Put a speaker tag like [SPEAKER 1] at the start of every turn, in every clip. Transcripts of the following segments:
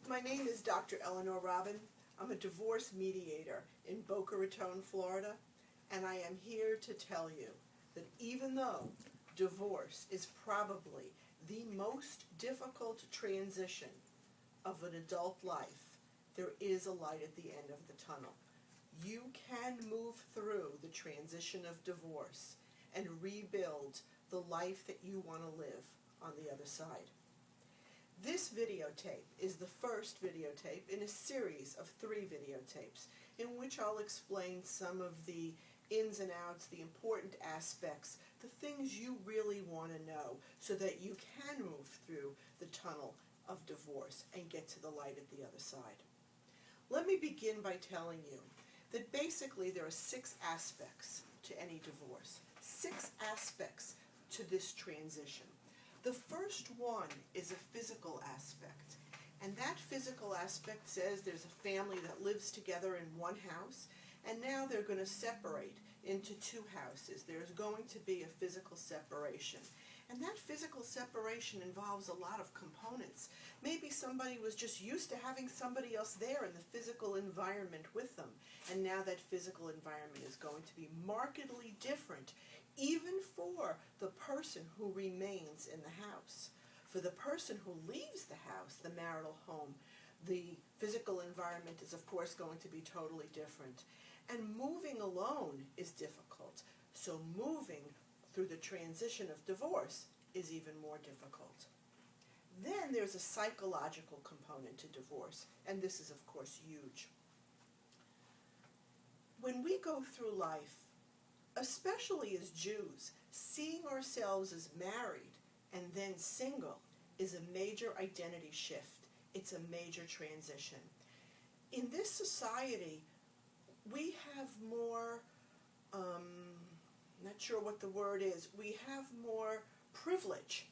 [SPEAKER 1] My name is Dr. Elinor. I'm a divorce mediator in Boca Raton, Florida, and I am here to tell you that even though divorce is probably the most difficult transition of an adult life, there is a light at the end of the tunnel. You can move through the transition of divorce and rebuild the life that you want to live on the other side. This videotape is the first videotape in a series of 3 videotapes in which I'll explain some of the ins and outs, the important aspects, the things you really want to know so that you can move through the tunnel of divorce and get to the light at the other side. Let me begin by telling you that basically there are 6 aspects to any divorce, 6 aspects to this transition. The first one is a physical aspect, and that physical aspect says there's a family that lives together in one house, and now they're going to separate into 2 houses. There's going to be a physical separation, and that physical separation involves a lot of components. Maybe somebody was just used to having somebody else there in the physical environment with them, and now that physical environment is going to be markedly different, even for the person who remains in the house. For the person who leaves the house, the marital home, the physical environment is of course going to be totally different. And moving alone is difficult, so moving through the transition of divorce is even more difficult. Then there's a psychological component to divorce, and this is of course huge. When we go through life, especially as Jews, seeing ourselves as married and then single is a major identity shift. It's a major transition. In this society, we have more, not sure what the word is, we have more privilege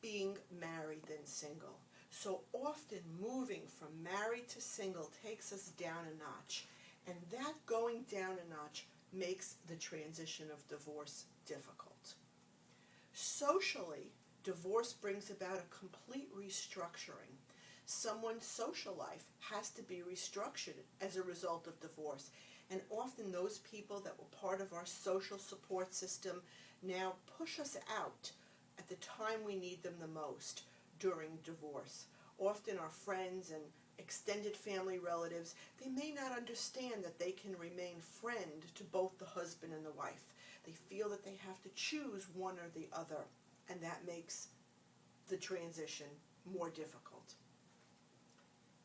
[SPEAKER 1] being married than single. So often moving from married to single takes us down a notch, and that going down a notch makes the transition of divorce difficult. Socially, divorce brings about a complete restructuring. Someone's social life has to be restructured as a result of divorce, and often those people that were part of our social support system now push us out at the time we need them the most during divorce. Often our friends and extended family relatives, they may not understand that they can remain friend to both the husband and the wife. They feel that they have to choose one or the other, and that makes the transition more difficult.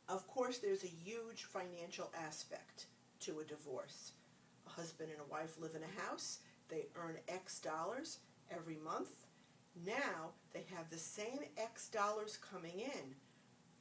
[SPEAKER 1] Of course, there's a huge financial aspect to a divorce. A husband and a wife live in a house, they earn X dollars every month. Now they have the same X dollars coming in,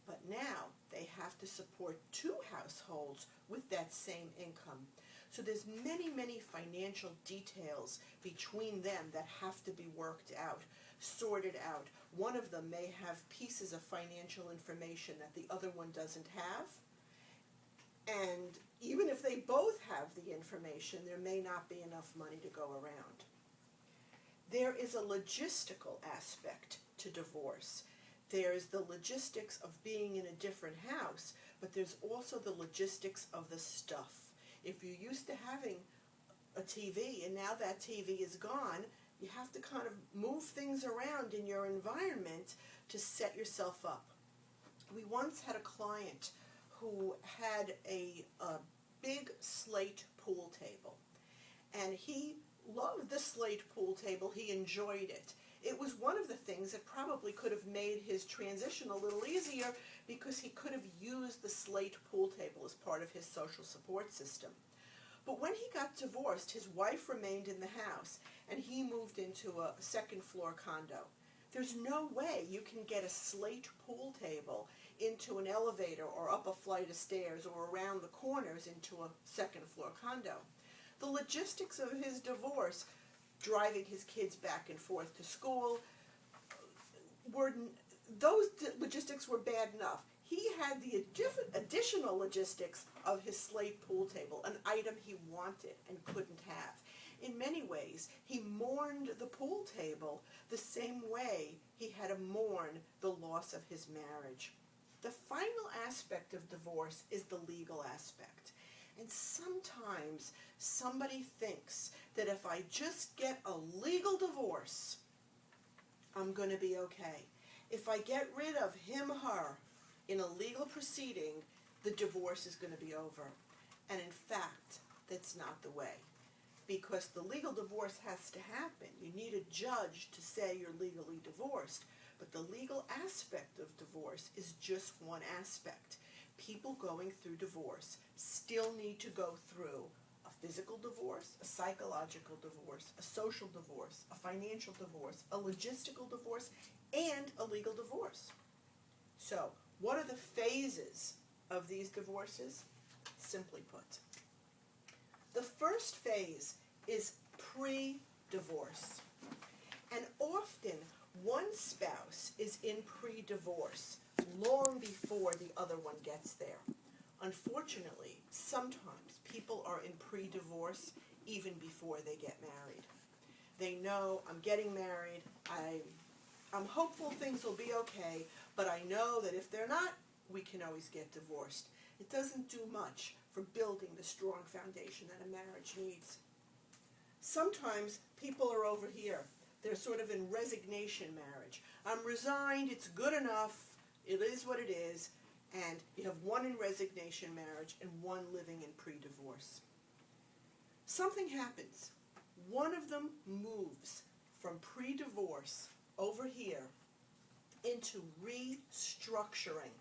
[SPEAKER 1] but now they have to support 2 households with that same income. So there's many financial details between them that have to be worked out, sorted out. One of them may have pieces of financial information that the other one doesn't have. And even if they both have the information, there may not be enough money to go around. There is a logistical aspect to divorce. There's the logistics of being in a different house, but there's also the logistics of the stuff. If you're used to having a TV and now that TV is gone, you have to kind of move things around in your environment to set yourself up. We once had a client who had a big slate pool table, and he loved the slate pool table. He enjoyed it. It was one of the things that probably could have made his transition a little easier because he could have used the slate pool table as part of his social support system. But when he got divorced, his wife remained in the house and he moved into a 2nd floor condo. There's no way you can get a slate pool table into an elevator or up a flight of stairs or around the corners into a 2nd floor condo. The logistics of his divorce, driving his kids back and forth to school, those logistics were bad enough. He had the additional logistics of his slate pool table, an item he wanted and couldn't have. In many ways, he mourned the pool table the same way he had to mourn the loss of his marriage. The final aspect of divorce is the legal aspect. And sometimes somebody thinks that if I just get a legal divorce, I'm going to be okay. If I get rid of him, her, in a legal proceeding, the divorce is going to be over. And in fact, that's not the way. Because the legal divorce has to happen. You need a judge to say you're legally divorced. But the legal aspect of divorce is just one aspect. People going through divorce still need to go through a physical divorce, a psychological divorce, a social divorce, a financial divorce, a logistical divorce, and a legal divorce. So, what are the phases of these divorces? Simply put, the first phase is pre-divorce. And often, one spouse is in pre-divorce long before the other one gets there. Unfortunately, sometimes people are in pre-divorce even before they get married. They know, I'm getting married, I'm hopeful things will be okay, but I know that if they're not, we can always get divorced. It doesn't do much for building the strong foundation that a marriage needs. Sometimes people are over here. They're sort of in resignation marriage. I'm resigned, it's good enough, it is what it is, and you have one in resignation marriage and one living in pre-divorce. Something happens. One of them moves from pre-divorce over here into restructuring.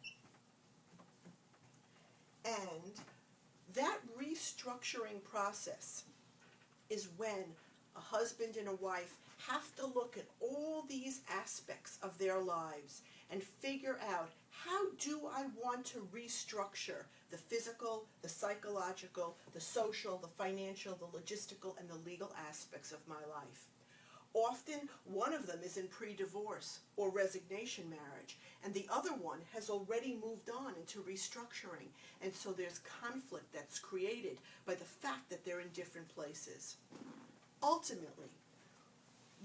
[SPEAKER 1] And that restructuring process is when a husband and a wife have to look at all these aspects of their lives and figure out, how do I want to restructure the physical, the psychological, the social, the financial, the logistical, and the legal aspects of my life? Often, one of them is in pre-divorce or resignation marriage, and the other one has already moved on into restructuring. And so there's conflict that's created by the fact that they're in different places. Ultimately,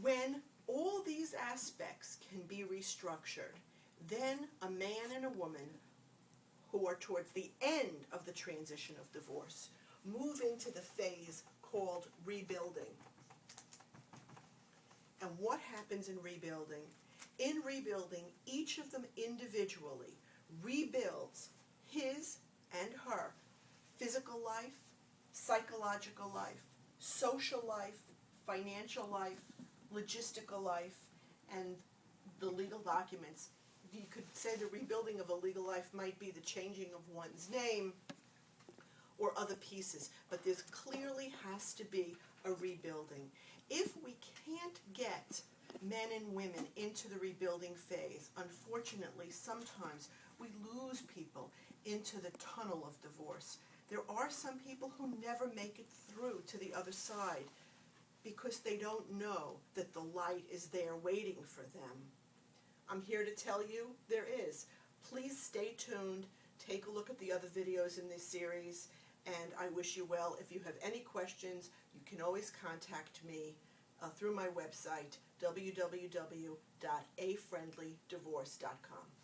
[SPEAKER 1] when all these aspects can be restructured, then a man and a woman who are towards the end of the transition of divorce move into the phase called rebuilding. And what happens in rebuilding? In rebuilding, each of them individually rebuilds his and her physical life, psychological life, social life, financial life, logistical life, and the legal documents. You could say the rebuilding of a legal life might be the changing of one's name or other pieces, but there clearly has to be a rebuilding. If we can't get men and women into the rebuilding phase, unfortunately, sometimes we lose people into the tunnel of divorce. There are some people who never make it through to the other side because they don't know that the light is there waiting for them. I'm here to tell you there is. Please stay tuned. Take a look at the other videos in this series, and I wish you well. If you have any questions, you can always contact me through my website, www.afriendlydivorce.com.